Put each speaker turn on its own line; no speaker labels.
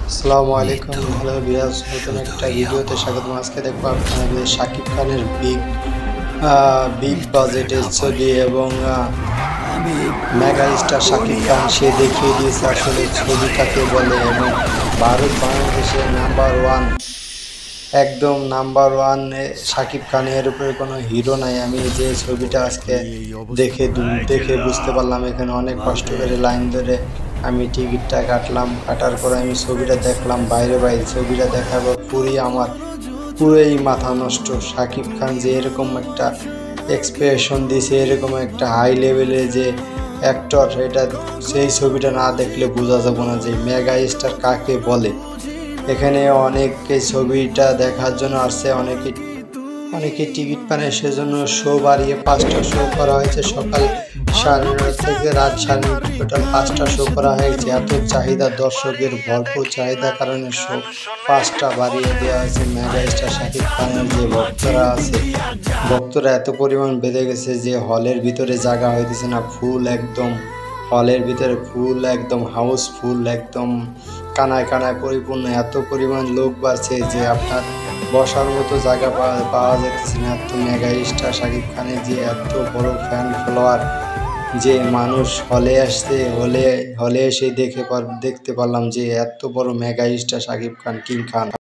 আসসালামু আলাইকুম, hello viewers, নতুন একটা ভিডিওতে স্বাগতম। আজকে দেখবো আপনাদের শাকিব খানের বিগ বাজেটের ছবি এবং মেগা স্টার শাকিব খান সে দেখিয়ে দিয়েছে আসলে ছবি কাকে বলে এবং বাংলাদেশের নাম্বার ওয়ান, একদম নাম্বার ওয়ান শাকিব খানের উপরে কোনো হিরো নাই। আমি যে ছবিটা আজকে দেখে বুঝতে পারলাম, এখানে অনেক কষ্ট করে লাইন ধরে আমি টিকিটটা কাটলাম। কাটার পরে আমি ছবিটা দেখলাম বাইরে ছবিটা দেখার পর পুরোই মাথা নষ্ট। শাকিব খান যে এরকম একটা এক্সপ্রেশন দিয়েছে, এরকম একটা হাই লেভেলে যে অ্যাক্টর, এটা সেই ছবিটা না দেখলে বোঝা যাবে না যে মেগা স্টার কাকে বলে। এখানে অনেকে ছবিটা দেখার জন্য আসছে, অনেকে টিকিট পায়, সেজন্য শো বাড়িয়ে 5টা শো করা হয়েছে। সকাল 9:30 থেকে রাত 9:30, টোটাল 5টা শো করা হয়েছে। এত চাহিদা, দর্শকের ভরপুর চাহিদার কারণে শো 5টা বাড়িয়ে দেওয়া হয়েছে। মেগা স্টার শাকিব খানের যে ভক্তরা এত পরিমাণ বেড়ে গেছে যে হলের ভিতরে জায়গা হইতেছে না। হলের ভিতরে ফুল, একদম হাউসফুল, একদম কানায় কানায় পরিপূর্ণ। এত পরিমাণ লোক বাড়ছে যে আপনার বসার মতো জায়গা পাওয়া যাচ্ছে না। এত মেগা স্টার শাকিব খানের যে এত বড় ফ্যান ফলোয়ার, যে মানুষ হলে আসছে, হলে এসে দেখতে পারলাম যে এত বড় mega star Shakib Khan, king খান।